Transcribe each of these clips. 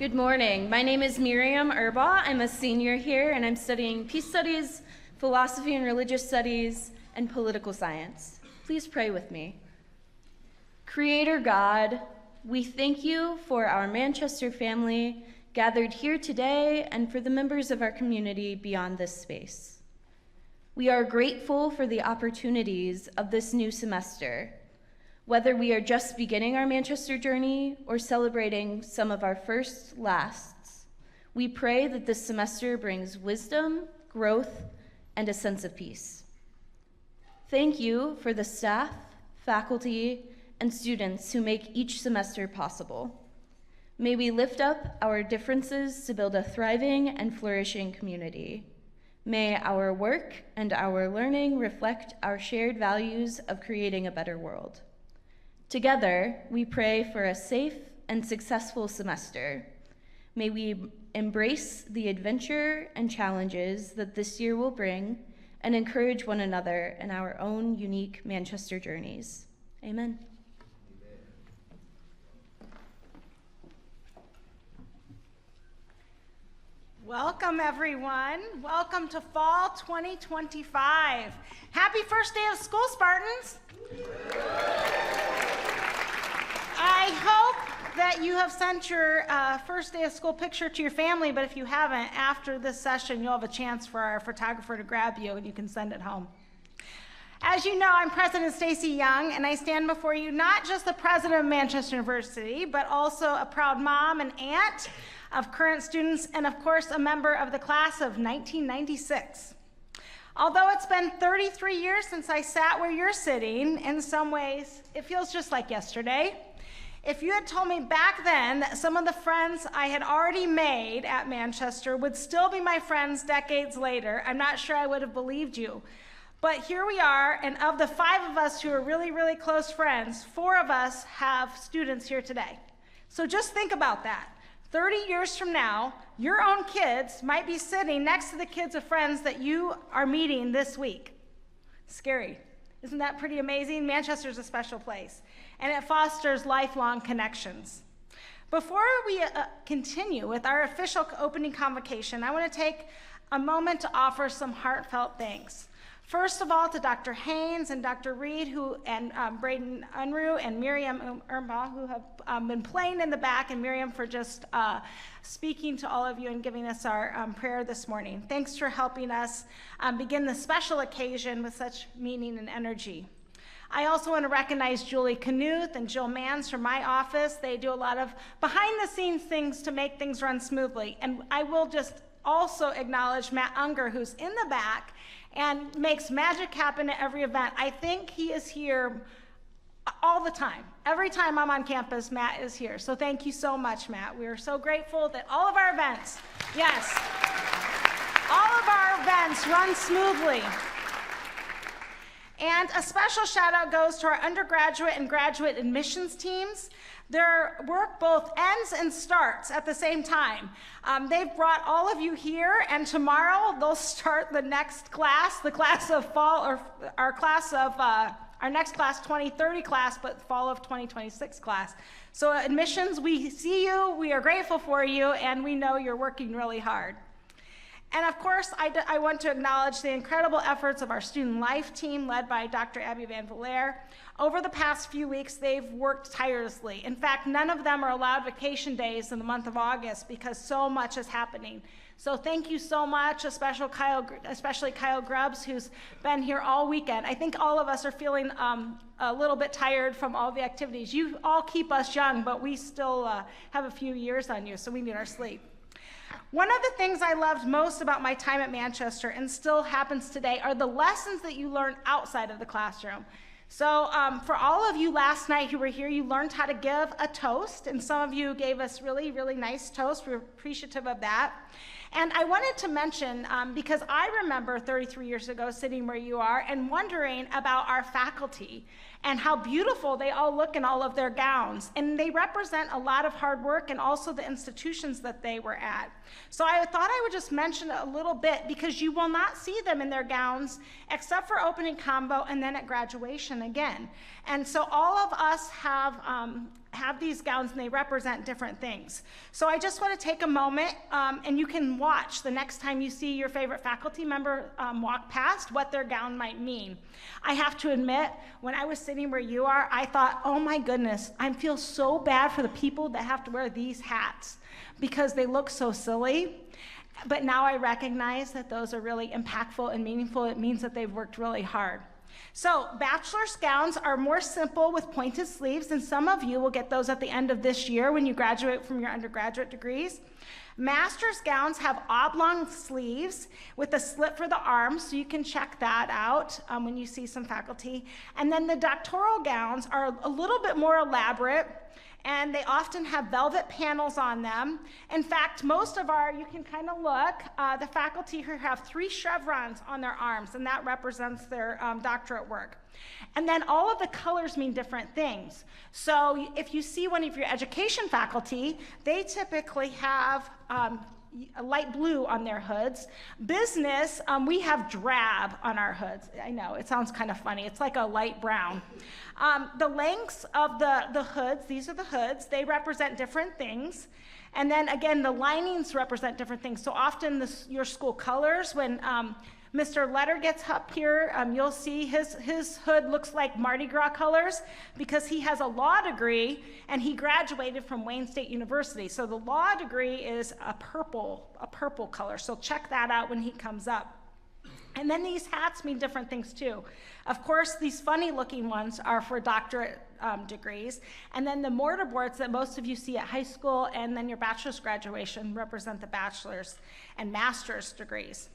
Good morning. My name is Miriam Urbaugh. I'm a senior here, and I'm studying peace studies, philosophy and religious studies, and political science. Please pray with me. Creator God, we thank you for our Manchester family gathered here today and for the members of our community beyond this space. We are grateful for the opportunities of this new semester. Whether we are just beginning our Manchester journey or celebrating some of our first lasts, we pray that this semester brings wisdom, growth, and a sense of peace. Thank you for the staff, faculty, and students who make each semester possible. May we lift up our differences to build a thriving and flourishing community. May our work and our learning reflect our shared values of creating a better world. Together, we pray for a safe and successful semester. May we embrace the adventure and challenges that this year will bring and encourage one another in our own unique Manchester journeys. Amen. Welcome, everyone. Welcome to Fall 2025. Happy first day of school, Spartans. I hope that you have sent your first day of school picture to your family, but if you haven't, after this session, you'll have a chance for our photographer to grab you and you can send it home. As you know, I'm President Stacy Young, and I stand before you not just the president of Manchester University, but also a proud mom and aunt of current students, and of course, a member of the class of 1996. Although it's been 33 years since I sat where you're sitting, in some ways, it feels just like yesterday. If you had told me back then that some of the friends I had already made at Manchester would still be my friends decades later, I'm not sure I would have believed you. But here we are, and of the 5 of us who are really, really close friends, 4 of us have students here today. So just think about that. 30 years from now, your own kids might be sitting next to the kids of friends that you are meeting this week. Scary. Isn't that pretty amazing? Manchester's a special place, and it fosters lifelong connections. Before we continue with our official opening convocation, I want to take a moment to offer some heartfelt thanks. First of all, to Dr. Haynes and Dr. Reed, and Braden Unruh and Miriam Urbaugh, who have been playing in the back, and Miriam for just speaking to all of you and giving us our prayer this morning. Thanks for helping us begin this special occasion with such meaning and energy. I also want to recognize Julie Knuth and Jill Mans from my office. They do a lot of behind-the-scenes things to make things run smoothly. And I will just also acknowledge Matt Unger, who's in the back and makes magic happen at every event. I think he is here all the time. Every time I'm on campus, Matt is here. So thank you so much, Matt. We are so grateful that all of our events, yes, all of our events run smoothly. And a special shout out goes to our undergraduate and graduate admissions teams. Their work both ends and starts at the same time. They've brought all of you here, and tomorrow they'll start the next class, the class of fall, or our class of, our next class, 2030 class, but fall of 2026 class. So admissions, we see you, we are grateful for you, and we know you're working really hard. And of course, I want to acknowledge the incredible efforts of our student life team led by Dr. Abby Van Villere. Over the past few weeks, they've worked tirelessly. In fact, none of them are allowed vacation days in the month of August because so much is happening. So thank you so much, especially Kyle Grubbs, who's been here all weekend. I think all of us are feeling a little bit tired from all the activities. You all keep us young, but we still have a few years on you, so we need our sleep. One of the things I loved most about my time at Manchester, and still happens today, are the lessons that you learn outside of the classroom. So for all of you last night who were here, you learned how to give a toast, and some of you gave us really, really nice toast. We're appreciative of that. And I wanted to mention, because I remember 33 years ago sitting where you are and wondering about our faculty and how beautiful they all look in all of their gowns. And they represent a lot of hard work and also the institutions that they were at. So I thought I would just mention a little bit because you will not see them in their gowns except for opening combo and then at graduation again. And so all of us have have these gowns and they represent different things. So I just want to take a moment, and you can watch the next time you see your favorite faculty member walk past what their gown might mean. I have to admit, when I was sitting where you are, I thought, oh my goodness, I feel so bad for the people that have to wear these hats because they look so silly. But now I recognize that those are really impactful and meaningful. It means that they've worked really hard. So bachelor's gowns are more simple with pointed sleeves, and some of you will get those at the end of this year when you graduate from your undergraduate degrees. Master's gowns have oblong sleeves with a slit for the arms, so you can check that out when you see some faculty. And then the doctoral gowns are a little bit more elaborate, and they often have velvet panels on them. In fact, most of you can kind of look, the faculty here have 3 chevrons on their arms, and that represents their doctorate work. And then all of the colors mean different things. So if you see one of your education faculty, they typically have a light blue on their hoods. Business, we have drab on our hoods. I know, it sounds kind of funny. It's like a light brown. The lengths of the hoods, these are the hoods, they represent different things. And then again, the linings represent different things. So often your school colors, when Mr. Letter gets up here, you'll see his hood looks like Mardi Gras colors because he has a law degree and he graduated from Wayne State University. So the law degree is a purple color. So check that out when he comes up. And then these hats mean different things too. Of course, these funny looking ones are for doctorate degrees. And then the mortarboards that most of you see at high school and then your bachelor's graduation represent the bachelor's and master's degrees.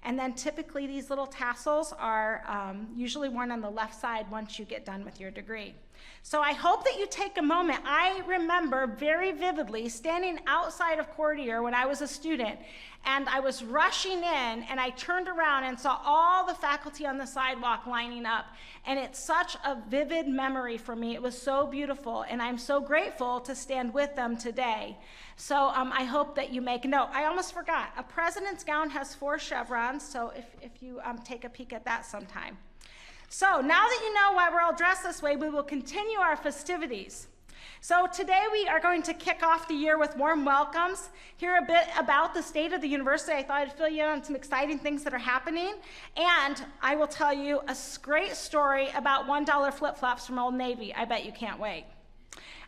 And then typically these little tassels are usually worn on the left side once you get done with your degree. So I hope that you take a moment. I remember very vividly standing outside of Courtier when I was a student, and I was rushing in, and I turned around and saw all the faculty on the sidewalk lining up. And it's such a vivid memory for me. It was so beautiful, and I'm so grateful to stand with them today. So I hope that you make note. I almost forgot. A president's gown has 4 chevrons, so if you take a peek at that sometime. So now that you know why we're all dressed this way, we will continue our festivities. So today we are going to kick off the year with warm welcomes, hear a bit about the state of the university. I thought I'd fill you in on some exciting things that are happening. And I will tell you a great story about $1 flip-flops from Old Navy. I bet you can't wait.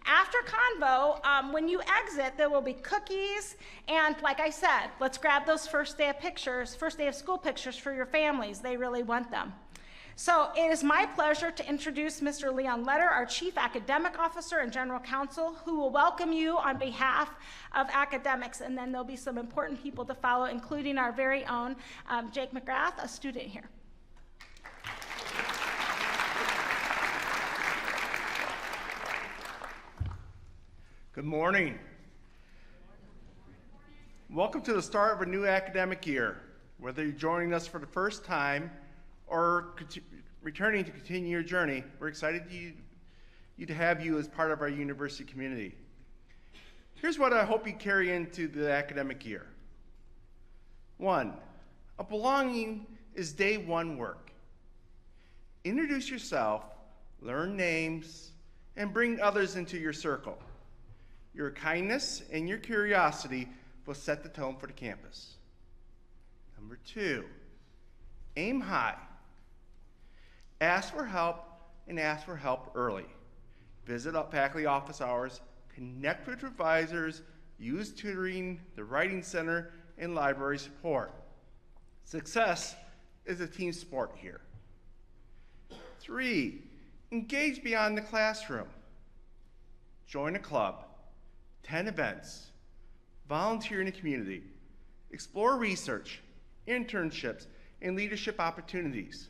After Convo, when you exit, there will be cookies, and like I said, let's grab those first day of school pictures for your families. They really want them. So it is my pleasure to introduce Mr. Leon Letter, our Chief Academic Officer and General Counsel, who will welcome you on behalf of academics, and then there'll be some important people to follow, including our very own Jake McGrath, a student here. Good morning. Welcome to the start of a new academic year. Whether you're joining us for the first time or returning to continue your journey, we're excited to have you as part of our university community. Here's what I hope you carry into the academic year. 1, a belonging is day 1 work. Introduce yourself, learn names, and bring others into your circle. Your kindness and your curiosity will set the tone for the campus. Number 2, aim high. Ask for help, and ask for help early. Visit faculty office hours, connect with advisors, use tutoring, the writing center, and library support. Success is a team sport here. 3, engage beyond the classroom. Join a club, attend events, volunteer in the community, explore research, internships, and leadership opportunities.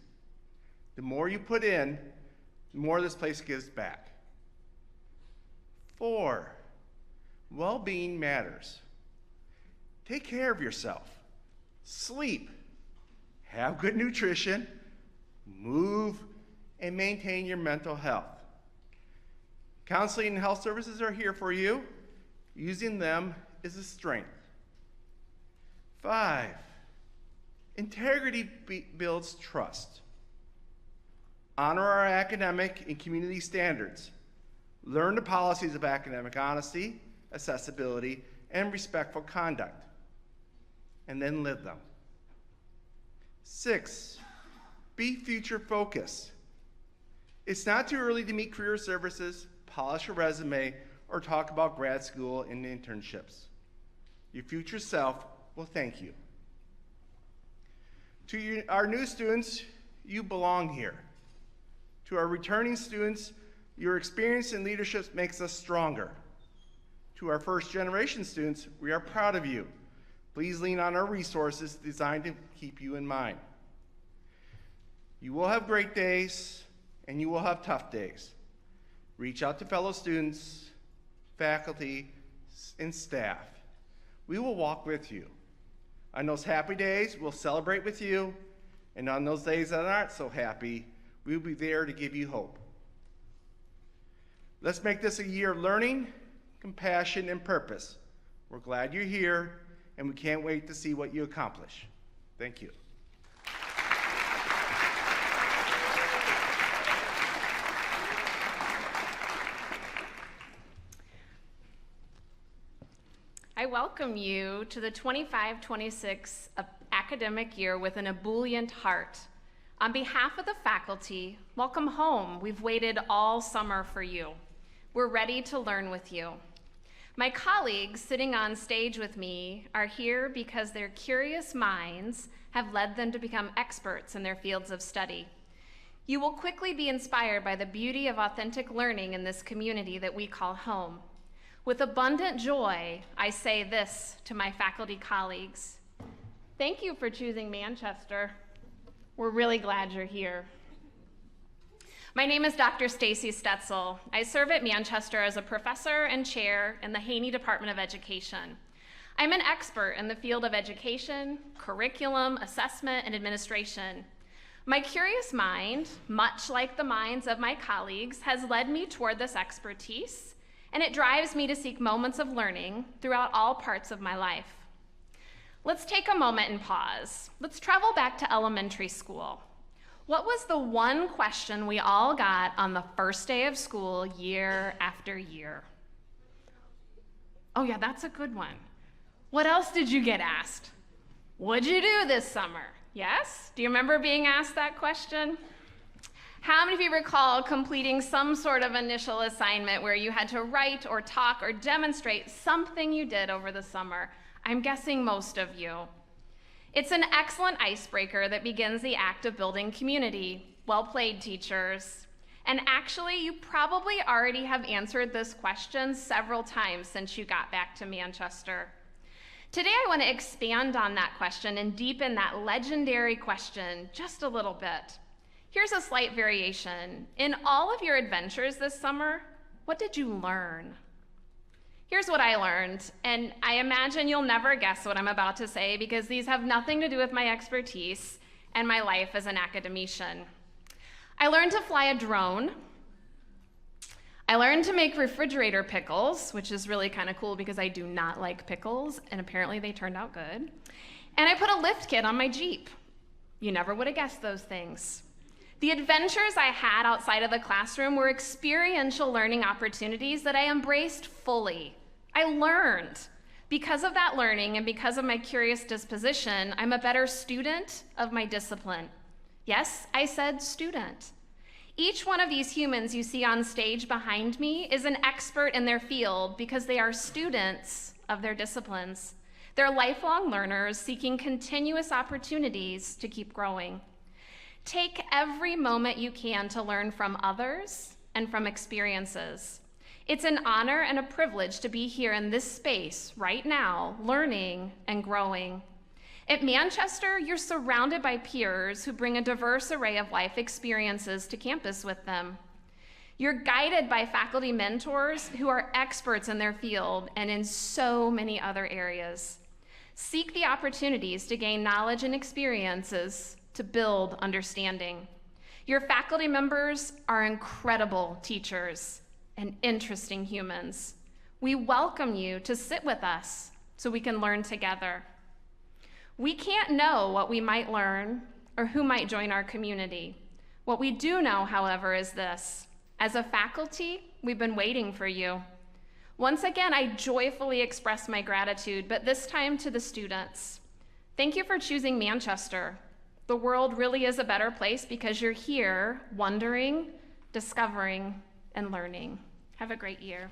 The more you put in, the more this place gives back. 4, well-being matters. Take care of yourself. Sleep, have good nutrition, move, and maintain your mental health. Counseling and health services are here for you. Using them is a strength. 5, integrity builds trust. Honor our academic and community standards. Learn the policies of academic honesty, accessibility, and respectful conduct, and then live them. 6, be future focused. It's not too early to meet career services, polish a resume, or talk about grad school and internships. Your future self will thank you. To our new students, you belong here. To our returning students, your experience in leadership makes us stronger. To our first generation students, we are proud of you. Please lean on our resources designed to keep you in mind. You will have great days, and you will have tough days. Reach out to fellow students, faculty, and staff. We will walk with you. On those happy days, we'll celebrate with you, and on those days that aren't so happy, we'll be there to give you hope. Let's make this a year of learning, compassion, and purpose. We're glad you're here, and we can't wait to see what you accomplish. Thank you. I welcome you to the 25-26 academic year with an ebullient heart. On behalf of the faculty, welcome home. We've waited all summer for you. We're ready to learn with you. My colleagues sitting on stage with me are here because their curious minds have led them to become experts in their fields of study. You will quickly be inspired by the beauty of authentic learning in this community that we call home. With abundant joy, I say this to my faculty colleagues. Thank you for choosing Manchester. We're really glad you're here. My name is Dr. Stacy Stetzel. I serve at Manchester as a professor and chair in the Haney Department of Education. I'm an expert in the field of education, curriculum, assessment, and administration. My curious mind, much like the minds of my colleagues, has led me toward this expertise, and it drives me to seek moments of learning throughout all parts of my life. Let's take a moment and pause. Let's travel back to elementary school. What was the one question we all got on the first day of school year after year? Oh yeah, that's a good one. What else did you get asked? What'd you do this summer? Yes? Do you remember being asked that question? How many of you recall completing some sort of initial assignment where you had to write or talk or demonstrate something you did over the summer? I'm guessing most of you. It's an excellent icebreaker that begins the act of building community. Well played, teachers. And actually, you probably already have answered this question several times since you got back to Manchester. Today, I want to expand on that question and deepen that legendary question just a little bit. Here's a slight variation. In all of your adventures this summer, what did you learn? Here's what I learned, and I imagine you'll never guess what I'm about to say because these have nothing to do with my expertise and my life as an academician. I learned to fly a drone. I learned to make refrigerator pickles, which is really kind of cool because I do not like pickles, and apparently they turned out good. And I put a lift kit on my Jeep. You never would have guessed those things. The adventures I had outside of the classroom were experiential learning opportunities that I embraced fully. I learned. Because of that learning and because of my curious disposition, I'm a better student of my discipline. Yes, I said student. Each one of these humans you see on stage behind me is an expert in their field because they are students of their disciplines. They're lifelong learners seeking continuous opportunities to keep growing. Take every moment you can to learn from others and from experiences. It's an honor and a privilege to be here in this space right now, learning and growing. At Manchester, you're surrounded by peers who bring a diverse array of life experiences to campus with them. You're guided by faculty mentors who are experts in their field and in so many other areas. Seek the opportunities to gain knowledge and experiences to build understanding. Your faculty members are incredible teachers and interesting humans. We welcome you to sit with us so we can learn together. We can't know what we might learn or who might join our community. What we do know, however, is this. As a faculty, We've been waiting for you. Once again, I joyfully express my gratitude, but this time to the students. Thank you for choosing Manchester. The world really is a better place because you're here wondering, discovering, and learning. Have a great year.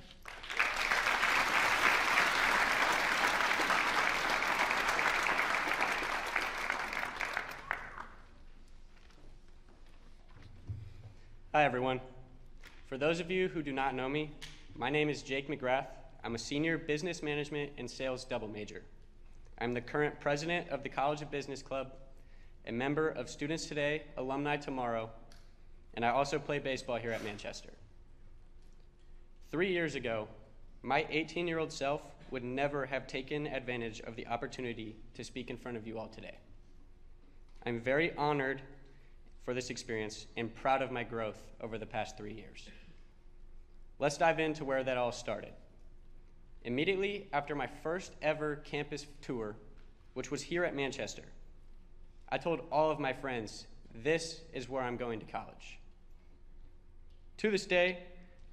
Hi, everyone. For those of you who do not know me, my name is Jake McGrath. I'm a senior business management and sales double major. I'm the current president of the College of Business Club, a member of Students Today, Alumni Tomorrow, and I also play baseball here at Manchester. 3 years ago, my 18-year-old self would never have taken advantage of the opportunity to speak in front of you all today. I'm very honored for this experience and proud of my growth over the past 3 years. Let's dive into where that all started. Immediately after my first ever campus tour, which was here at Manchester, I told all of my friends, this is where I'm going to college. To this day,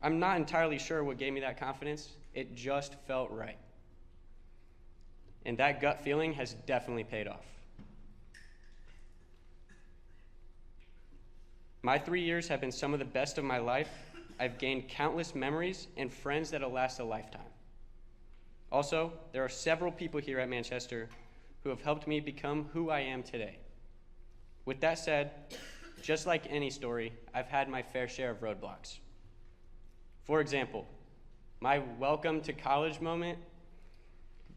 I'm not entirely sure what gave me that confidence. It just felt right. And that gut feeling has definitely paid off. My 3 years have been some of the best of my life. I've gained countless memories and friends that'll last a lifetime. Also, there are several people here at Manchester who have helped me become who I am today. With that said, just like any story, I've had my fair share of roadblocks. For example, my welcome to college moment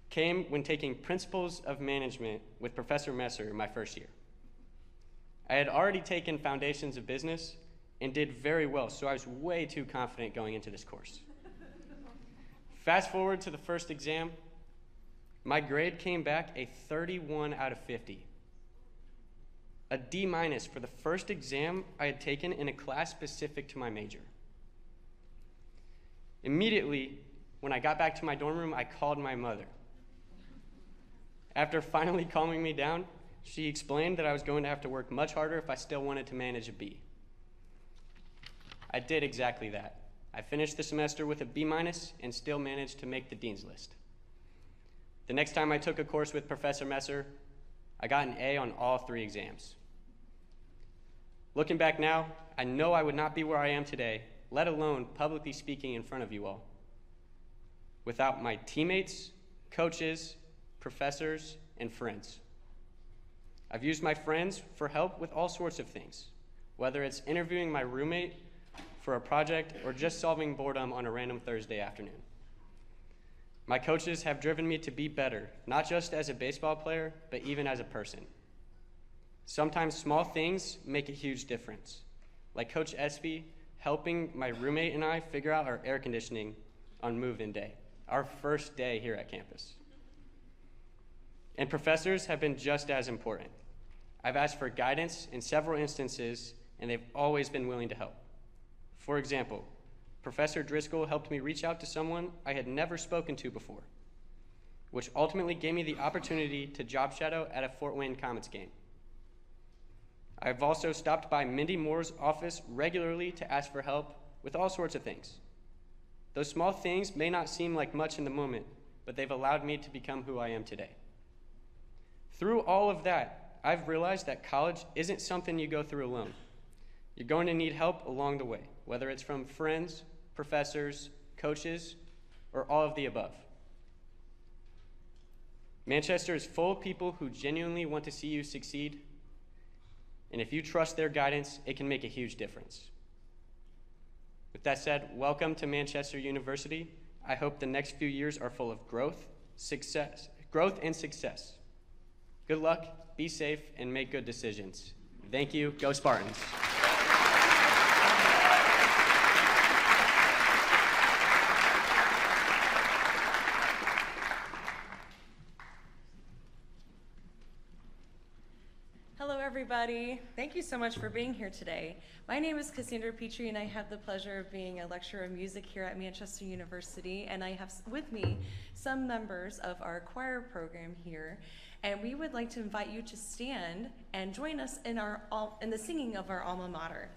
came when taking Principles of Management with Professor Messer my first year. I had already taken Foundations of Business and did very well, so I was way too confident going into this course. Fast forward to the first exam, my grade came back a 31 out of 50. A D- for the first exam I had taken in a class specific to my major. Immediately, when I got back to my dorm room, I called my mother. After finally calming me down, she explained that I was going to have to work much harder if I still wanted to manage a B. I did exactly that. I finished the semester with a B- and still managed to make the dean's list. The next time I took a course with Professor Messer, I got an A on all 3 exams. Looking back now, I know I would not be where I am today, let alone publicly speaking in front of you all, without my teammates, coaches, professors, and friends. I've used my friends for help with all sorts of things, whether it's interviewing my roommate for a project or just solving boredom on a random Thursday afternoon. My coaches have driven me to be better, not just as a baseball player, but even as a person. Sometimes small things make a huge difference, like Coach Espy helping my roommate and I figure out our air conditioning on move-in day, our first day here at campus. And professors have been just as important. I've asked for guidance in several instances, and they've always been willing to help. For example, Professor Driscoll helped me reach out to someone I had never spoken to before, which ultimately gave me the opportunity to job shadow at a Fort Wayne Comets game. I've also stopped by Mindy Moore's office regularly to ask for help with all sorts of things. Those small things may not seem like much in the moment, but they've allowed me to become who I am today. Through all of that, I've realized that college isn't something you go through alone. You're going to need help along the way, whether it's from friends, professors, coaches, or all of the above. Manchester is full of people who genuinely want to see you succeed, and if you trust their guidance, it can make a huge difference. With that said, welcome to Manchester University. I hope the next few years are full of growth and success. Good luck, be safe, and make good decisions. Thank you. Go Spartans. Hello, everybody. Thank you so much for being here today. My name is Cassandra Petrie, and I have the pleasure of being a lecturer of music here at Manchester University, and I have with me some members of our choir program here, and we would like to invite you to stand and join us in the singing of our alma mater.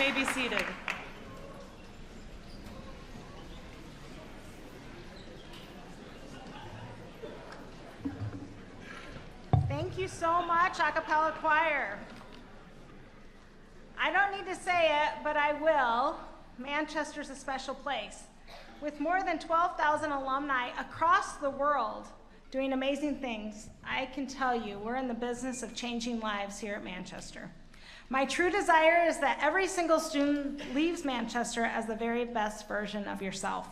may be seated. Thank you so much, a cappella choir. I don't need to say it, but I will. Manchester's a special place. With more than 12,000 alumni across the world doing amazing things, I can tell you we're in the business of changing lives here at Manchester. My true desire is that every single student leaves Manchester as the very best version of yourself.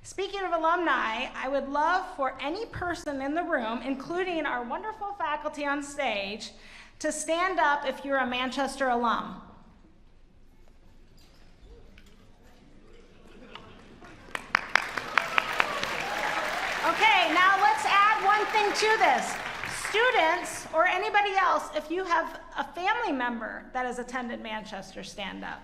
Speaking of alumni, I would love for any person in the room, including our wonderful faculty on stage, to stand up if you're a Manchester alum. Okay, now let's add one thing to this. Students, or anybody else, if you have a family member that has attended Manchester, stand up.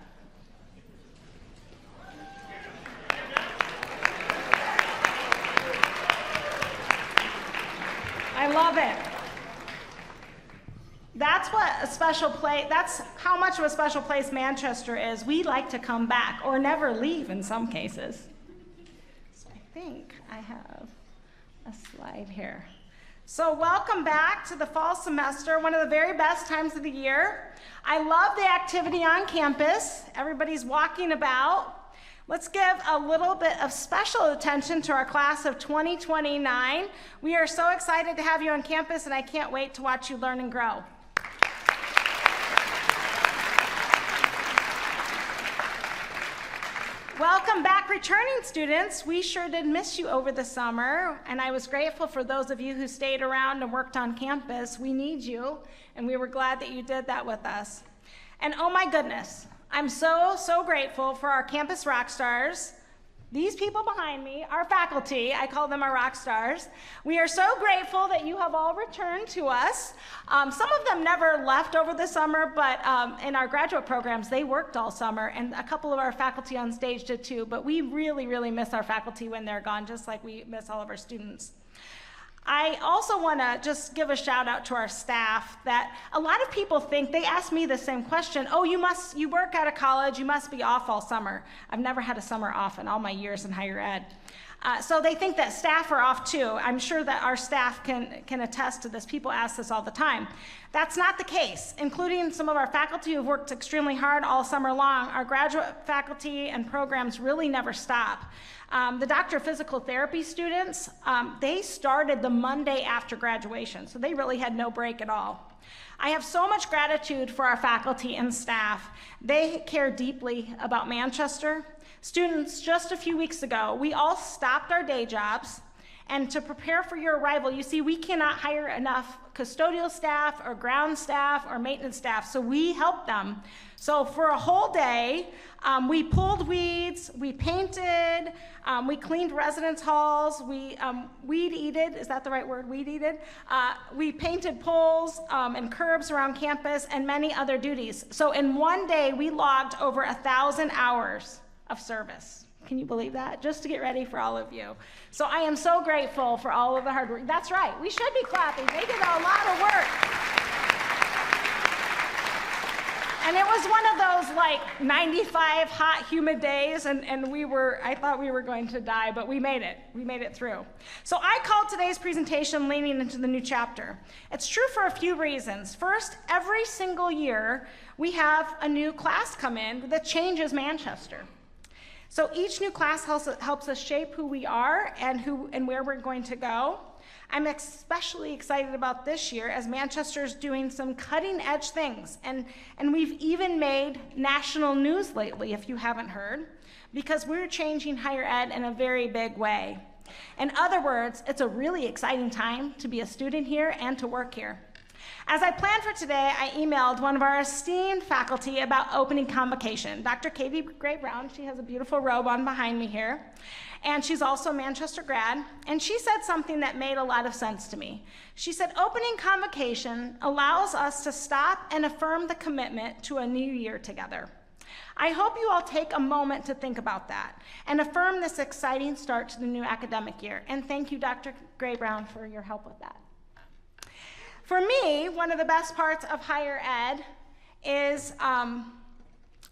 I love it. That's what a special place, that's how much of a special place Manchester is. We like to come back or never leave in some cases. So I think I have a slide here. So welcome back to the fall semester, one of the very best times of the year. I love the activity on campus. Everybody's walking about. Let's give a little bit of special attention to our class of 2029. We are so excited to have you on campus, and I can't wait to watch you learn and grow. Welcome back, returning students. We sure did miss you over the summer, and I was grateful for those of you who stayed around and worked on campus. We need you, and we were glad that you did that with us. And oh my goodness, I'm so grateful for our campus rock stars. These people behind me, our faculty, I call them our rock stars. We are so grateful that you have all returned to us. Some of them never left over the summer, but in our graduate programs, they worked all summer, and a couple of our faculty on stage did too, but we really miss our faculty when they're gone, just like we miss all of our students. I also want to just give a shout out to our staff that a lot of people think, they ask me the same question, oh, you work out of college, you must be off all summer. I've never had a summer off in all my years in higher ed. So they think that staff are off too. I'm sure that our staff can attest to this. People ask this all the time. That's not the case, including some of our faculty who've worked extremely hard all summer long. Our graduate faculty and programs really never stop. The Doctor of Physical Therapy students, they started the Monday after graduation, so they really had no break at all. I have so much gratitude for our faculty and staff. They care deeply about Manchester. Students, just a few weeks ago, we all stopped our day jobs, and to prepare for your arrival, you see, we cannot hire enough custodial staff or ground staff or maintenance staff, so we helped them. So for a whole day, we pulled weeds, we painted, we cleaned residence halls, we weed-eated, is that the right word, weed-eated? We painted poles and curbs around campus and many other duties. So in one day, we logged over 1,000 hours of service. Can you believe that? Just to get ready for all of you. So I am so grateful for all of the hard work. That's right, we should be clapping. They did a lot of work. And it was one of those like 95 hot, humid days, and I thought we were going to die, but we made it. We made it through. So I called today's presentation Leaning into the New Chapter. It's true for a few reasons. First, every single year, we have a new class come in that changes Manchester. So each new class helps us shape who we are and where we're going to go. I'm especially excited about this year as Manchester's doing some cutting edge things. And we've even made national news lately, if you haven't heard, because we're changing higher ed in a very big way. In other words, it's a really exciting time to be a student here and to work here. As I planned for today, I emailed one of our esteemed faculty about opening Convocation, Dr. Katie Gray-Brown. She has a beautiful robe on behind me here. And she's also a Manchester grad. And she said something that made a lot of sense to me. She said, opening Convocation allows us to stop and affirm the commitment to a new year together. I hope you all take a moment to think about that and affirm this exciting start to the new academic year. And thank you, Dr. Gray-Brown, for your help with that. For me, one of the best parts of higher ed is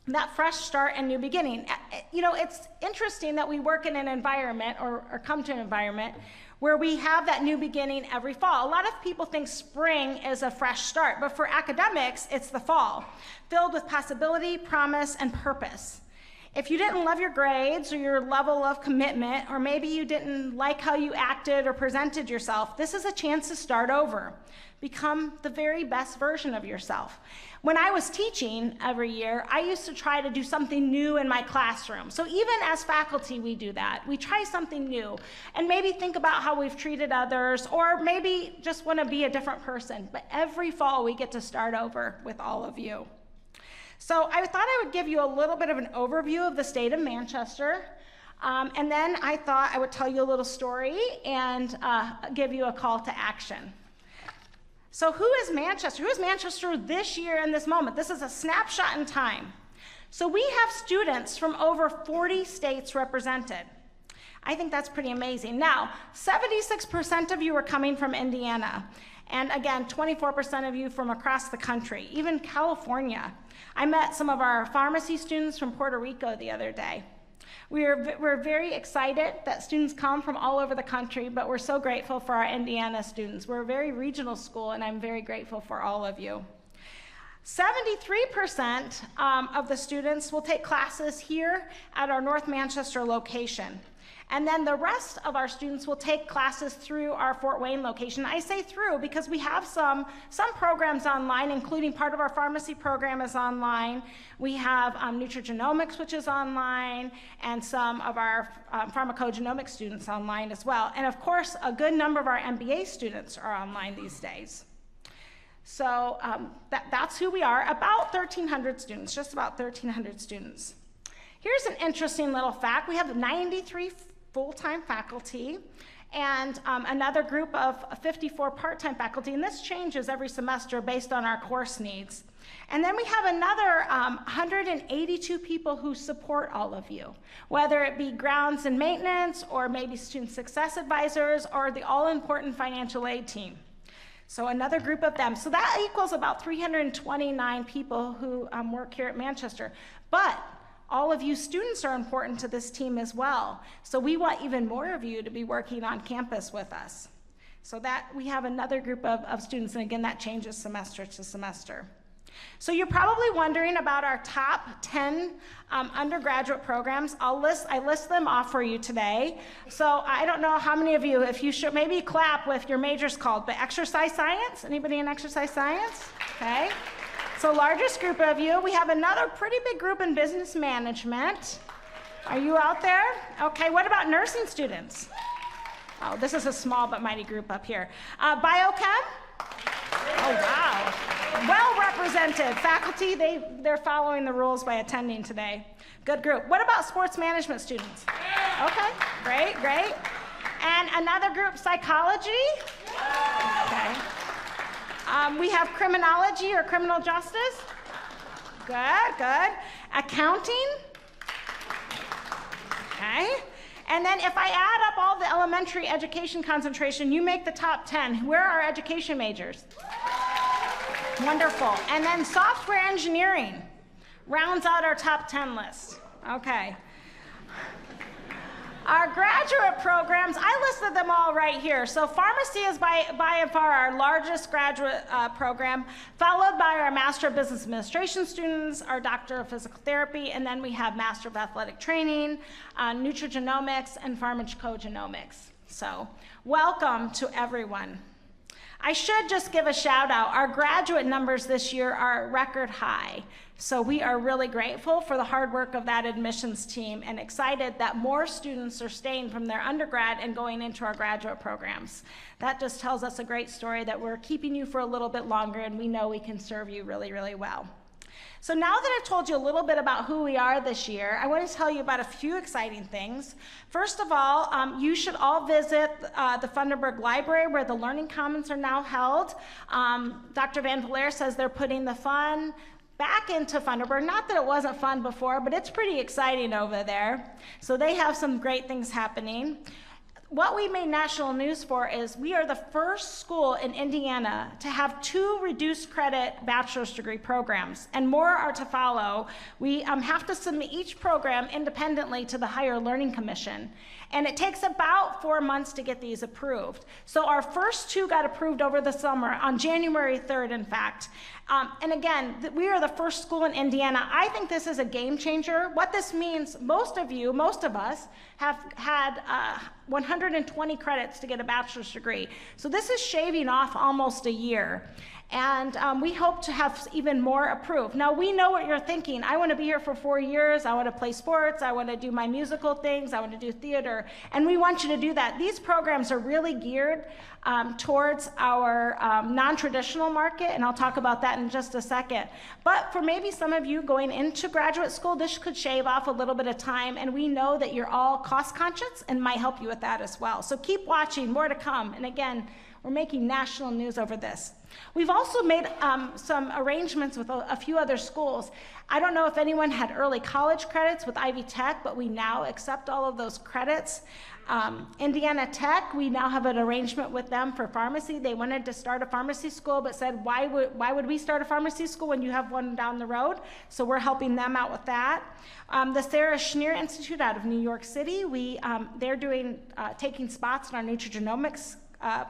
that fresh start and new beginning. You know, it's interesting that we work in an environment or come to an environment where we have that new beginning every fall. A lot of people think spring is a fresh start, but for academics, it's the fall, filled with possibility, promise, and purpose. If you didn't love your grades or your level of commitment, or maybe you didn't like how you acted or presented yourself, this is a chance to start over. Become the very best version of yourself. When I was teaching every year, I used to try to do something new in my classroom. So even as faculty, we do that. We try something new and maybe think about how we've treated others, or maybe just want to be a different person. But every fall, we get to start over with all of you. So I thought I would give you a little bit of an overview of the state of Manchester. And then I thought I would tell you a little story and give you a call to action. So who is Manchester? Who is Manchester this year in this moment? This is a snapshot in time. So we have students from over 40 states represented. I think that's pretty amazing. Now, 76% of you are coming from Indiana. And again, 24% of you from across the country, even California. I met some of our pharmacy students from Puerto Rico the other day. We're very excited that students come from all over the country, but we're so grateful for our Indiana students. We're a very regional school, and I'm very grateful for all of you. 73% of the students will take classes here at our North Manchester location. And then the rest of our students will take classes through our Fort Wayne location. I say through because we have some programs online, including part of our pharmacy program is online. We have nutrigenomics, which is online, and some of our pharmacogenomics students online as well. And of course, a good number of our MBA students are online these days. So that's who we are, about 1,300 students, just about 1,300 students. Here's an interesting little fact. We have 93 full-time faculty and another group of 54 part-time faculty, and this changes every semester based on our course needs. And then we have another 182 people who support all of you, whether it be grounds and maintenance, or maybe student success advisors, or the all-important financial aid team. So another group of them. So that equals about 329 people who work here at Manchester. But all of you students are important to this team as well. So we want even more of you to be working on campus with us. So that we have another group of students, and again, that changes semester to semester. So you're probably wondering about our top 10 undergraduate programs. I list them off for you today. So I don't know how many of you, if you should, maybe clap with your major's called, but exercise science? Anybody in exercise science? Okay. So largest group of you. We have another pretty big group in business management. Are you out there? Okay, what about nursing students? Oh, this is a small but mighty group up here. Biochem? Oh, wow. Well represented. Faculty, they're following the rules by attending today. Good group. What about sports management students? Okay, great, great. And another group, psychology? Okay. We have criminology or criminal justice. Good, good. Accounting. Okay. And then if I add up all the elementary education concentration, you make the top 10. Where are our education majors? Wonderful. And then software engineering rounds out our top 10 list. Okay. Our graduate programs, I listed them all right here. So pharmacy is by and far our largest graduate program, followed by our Master of Business Administration students, our Doctor of Physical Therapy, and then we have Master of Athletic Training, nutrigenomics, and pharmacogenomics. So welcome to everyone. I should just give a shout out. Our graduate numbers this year are record high. So we are really grateful for the hard work of that admissions team and excited that more students are staying from their undergrad and going into our graduate programs. That just tells us a great story that we're keeping you for a little bit longer, and we know we can serve you really, really well. So now that I've told you a little bit about who we are this year, I want to tell you about a few exciting things. First of all, you should all visit the Funderburg Library, where the Learning Commons are now held. Dr. Van Valeer says they're putting the fun back into Funderburg. Not that it wasn't fun before, but it's pretty exciting over there. So they have some great things happening. what we made national news for is we are the first school in Indiana to have 2 reduced credit bachelor's degree programs, and more are to follow. We have to submit each program independently to the Higher Learning Commission, and it takes about 4 months to get these approved. So our first 2 got approved over the summer, on January 3rd, in fact. And again, we are the first school in Indiana. I think this is a game changer. What this means, most of us, have had 120 credits to get a bachelor's degree. So this is shaving off almost a year. And we hope to have even more approved. Now, we know what you're thinking. I want to be here for 4 years. I want to play sports. I want to do my musical things. I want to do theater. And we want you to do that. These programs are really geared towards our non-traditional market, and I'll talk about that in just a second. But for maybe some of you going into graduate school, this could shave off a little bit of time, and we know that you're all cost conscious and might help you with that as well. So keep watching, more to come. And again, we're making national news over this. We've also made some arrangements with a few other schools. I don't know if anyone had early college credits with Ivy Tech, but we now accept all of those credits. Indiana Tech, we now have an arrangement with them for pharmacy. They wanted to start a pharmacy school, but said, why would we start a pharmacy school when you have one down the road? So we're helping them out with that. The Sarah Schneer Institute out of New York City, they're taking spots in our nutrigenomics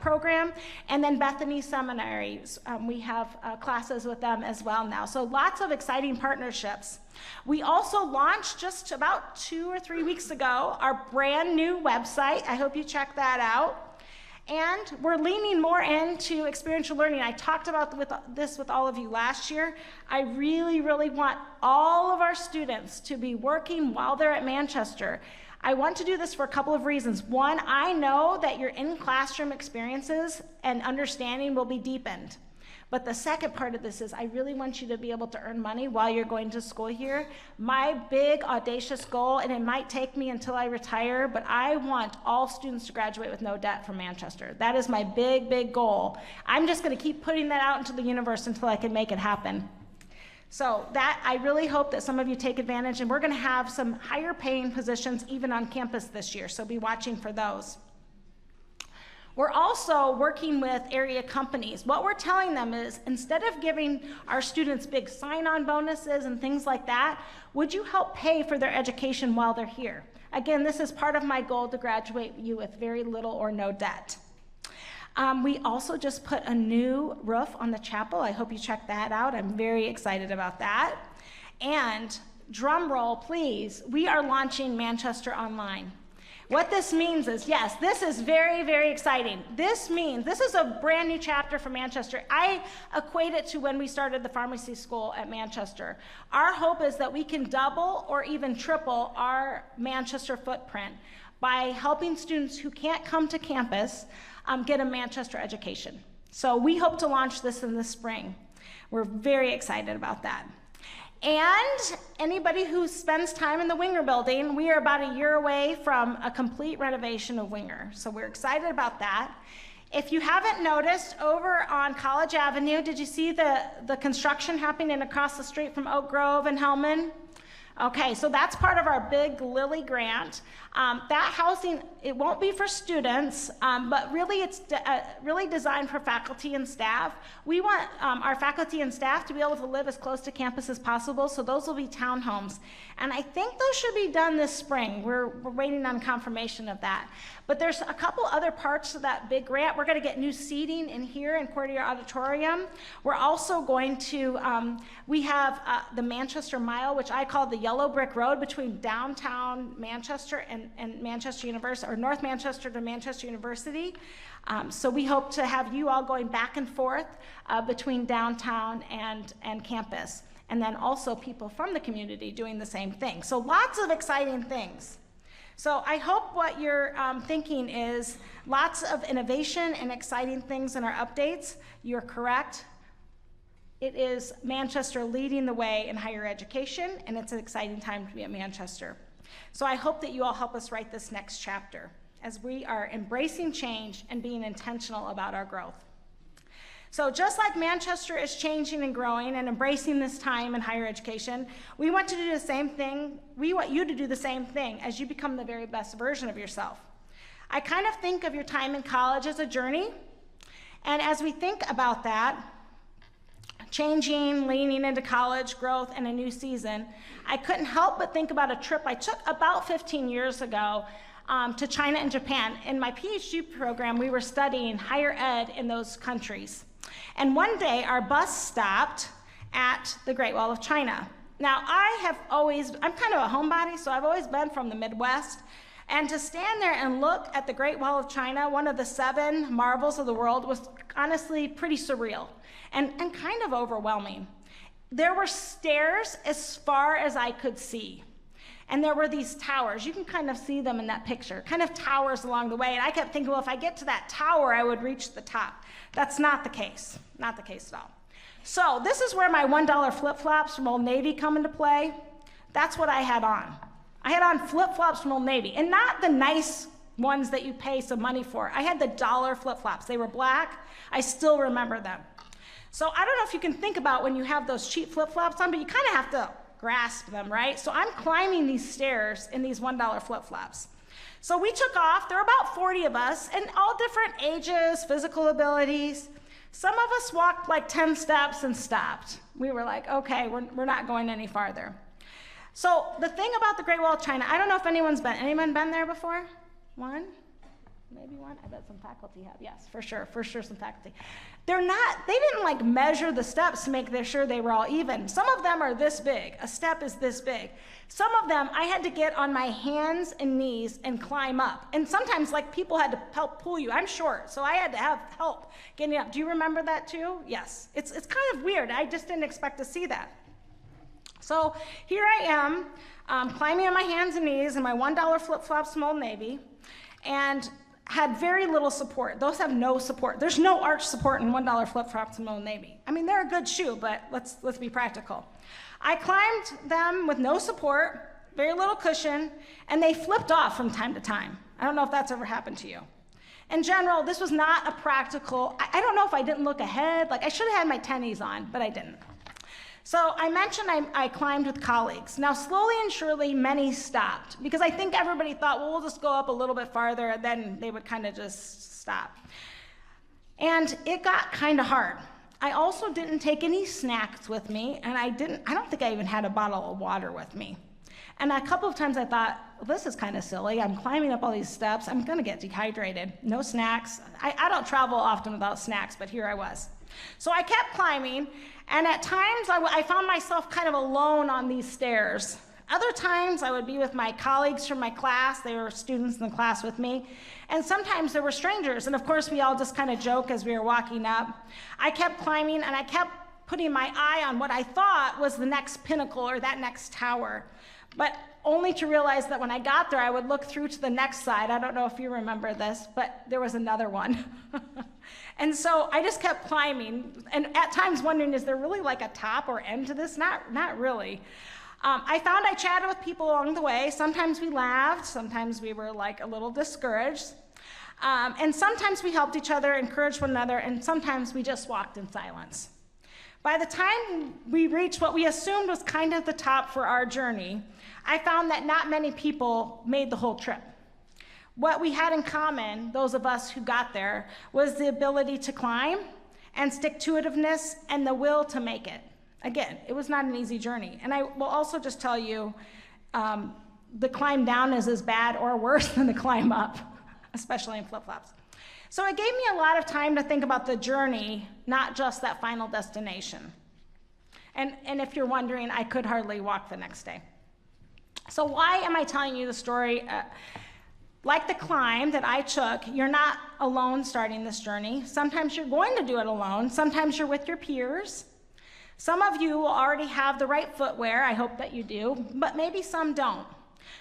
program. And then Bethany Seminaries, we have classes with them as well now. So lots of exciting partnerships. We also launched just about 2 or 3 weeks ago our brand new website. I hope you check that out. And we're leaning more into experiential learning. I talked about this with all of you last year. I really, really want all of our students to be working while they're at Manchester. I want to do this for a couple of reasons. One, I know that your in-classroom experiences and understanding will be deepened. But the second part of this is I really want you to be able to earn money while you're going to school here. My big audacious goal, and it might take me until I retire, but I want all students to graduate with no debt from Manchester. That is my big, big goal. I'm just going to keep putting that out into the universe until I can make it happen. So I really hope that some of you take advantage, and we're going to have some higher paying positions even on campus this year, so be watching for those. We're also working with area companies. What we're telling them is, instead of giving our students big sign-on bonuses and things like that, would you help pay for their education while they're here? Again, this is part of my goal to graduate you with very little or no debt. We also just put a new roof on the chapel. I hope you check that out. I'm very excited about that. And drum roll, please, we are launching Manchester Online. What this means is, yes, this is very, very exciting. This means, this is a brand new chapter for Manchester. I equate it to when we started the pharmacy school at Manchester. Our hope is that we can double or even triple our Manchester footprint by helping students who can't come to campus get a Manchester education. So we hope to launch this in the spring. We're very excited about that. And anybody who spends time in the Winger building, we are about a year away from a complete renovation of Winger. So we're excited about that. If you haven't noticed, over on College Avenue, did you see the construction happening across the street from Oak Grove and Hellman? Okay, so that's part of our big Lilly grant. That housing, it won't be for students, but really it's really designed for faculty and staff. We want our faculty and staff to be able to live as close to campus as possible, so those will be townhomes. And I think those should be done this spring. We're waiting on confirmation of that. But there's a couple other parts to that big grant. We're going to get new seating in here in Courtier Auditorium. We're also going to, we have the Manchester Mile, which I call the yellow brick road between downtown Manchester and Manchester University, or North Manchester to Manchester University. So we hope to have you all going back and forth between downtown and campus. And then also people from the community doing the same thing. So lots of exciting things. So I hope what you're thinking is lots of innovation and exciting things in our updates. You're correct. It is Manchester leading the way in higher education, and it's an exciting time to be at Manchester. So I hope that you all help us write this next chapter as we are embracing change and being intentional about our growth. So just like Manchester is changing and growing and embracing this time in higher education, we want to do the same thing. We want you to do the same thing as you become the very best version of yourself. I kind of think of your time in college as a journey. And as we think about that, changing, leaning into college, growth, and a new season, I couldn't help but think about a trip I took about 15 years ago to China and Japan. In my PhD program, we were studying higher ed in those countries. And one day, our bus stopped at the Great Wall of China. Now, I'm kind of a homebody, so I've always been from the Midwest. And to stand there and look at the Great Wall of China, one of the 7 marvels of the world, was honestly pretty surreal and kind of overwhelming. There were stairs as far as I could see. And there were these towers. You can kind of see them in that picture, kind of towers along the way. And I kept thinking, well, if I get to that tower, I would reach the top. That's not the case. Not the case at all. So this is where my $1 flip-flops from Old Navy come into play. That's what I had on. I had on flip-flops from Old Navy, and not the nice ones that you pay some money for. I had the dollar flip-flops. They were black. I still remember them. So I don't know if you can think about when you have those cheap flip-flops on, but you kind of have to grasp them, right? So I'm climbing these stairs in these $1 flip-flops. So we took off. There were about 40 of us, and all different ages, physical abilities. Some of us walked like 10 steps and stopped. We were like, okay, we're not going any farther. So the thing about the Great Wall of China, I don't know if anyone been there before? One? Maybe one? I bet some faculty have. Yes, for sure some faculty. They didn't like measure the steps to make sure they were all even. Some of them are this big. A step is this big. Some of them I had to get on my hands and knees and climb up. And sometimes like people had to help pull you. I'm short, so I had to have help getting up. Do you remember that too? Yes. It's kind of weird. I just didn't expect to see that. So here I am, climbing on my hands and knees in my $1 flip-flops from Old Navy, and had very little support. Those have no support. There's no arch support in $1 flip-flops from Old Navy. I mean, they're a good shoe, but let's be practical. I climbed them with no support, very little cushion, and they flipped off from time to time. I don't know if that's ever happened to you. In general, this was not a practical, I don't know if I didn't look ahead, like I should have had my tennies on, but I didn't. So I mentioned I climbed with colleagues. Now, slowly and surely, many stopped, because I think everybody thought, well, we'll just go up a little bit farther, and then they would kind of just stop. And it got kind of hard. I also didn't take any snacks with me, and I don't think I even had a bottle of water with me. And a couple of times I thought, well, this is kind of silly. I'm climbing up all these steps. I'm going to get dehydrated. No snacks. I don't travel often without snacks, but here I was. So I kept climbing, and at times I found myself kind of alone on these stairs. Other times I would be with my colleagues from my class. They were students in the class with me. And sometimes there were strangers, and of course we all just kind of joke as we were walking up. I kept climbing, and I kept putting my eye on what I thought was the next pinnacle or that next tower, but only to realize that when I got there, I would look through to the next side. I don't know if you remember this, but there was another one. And so I just kept climbing, and at times wondering, is there really like a top or end to this? Not really. I found I chatted with people along the way. Sometimes we laughed, sometimes we were like a little discouraged. And sometimes we helped each other, encouraged one another, and sometimes we just walked in silence. By the time we reached what we assumed was kind of the top for our journey, I found that not many people made the whole trip. What we had in common, those of us who got there, was the ability to climb and stick-to-itiveness and the will to make it. Again, it was not an easy journey. And I will also just tell you, the climb down is as bad or worse than the climb up, especially in flip-flops. So it gave me a lot of time to think about the journey, not just that final destination. And if you're wondering, I could hardly walk the next day. So why am I telling you the story? Like the climb that I took, you're not alone starting this journey. Sometimes you're going to do it alone. Sometimes you're with your peers. Some of you will already have the right footwear. I hope that you do, but maybe some don't.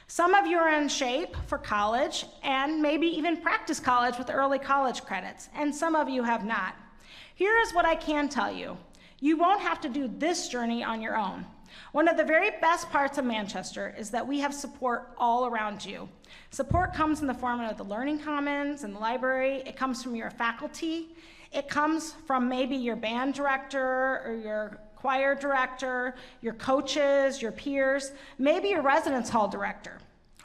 Some of you are in shape for college and maybe even practice college with early college credits, and some of you have not. Here is what I can tell you. You won't have to do this journey on your own. One of the very best parts of Manchester is that we have support all around you. Support comes in the form of the Learning Commons and the library. It comes from your faculty. It comes from maybe your band director or your choir director, your coaches, your peers, maybe your residence hall director.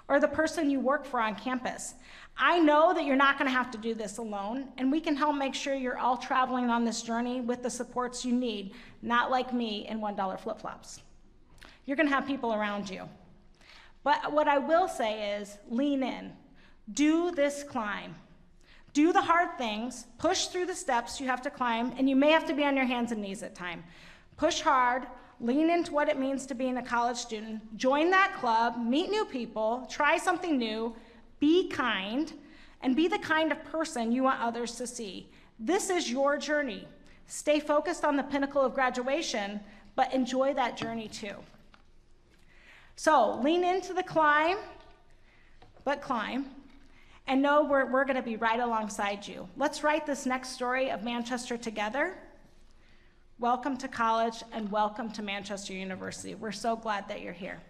or the person you work for on campus. I know that you're not going to have to do this alone, and we can help make sure you're all traveling on this journey with the supports you need, not like me in $1 flip-flops. You're going to have people around you. But what I will say is lean in. Do this climb. Do the hard things, push through the steps you have to climb, and you may have to be on your hands and knees at times. Push hard, lean into what it means to being a college student, join that club, meet new people, try something new, be kind, and be the kind of person you want others to see. This is your journey. Stay focused on the pinnacle of graduation, but enjoy that journey too. So lean into the climb, but climb, and know we're going to be right alongside you. Let's write this next story of Manchester together. Welcome to college and welcome to Manchester University. We're so glad that you're here.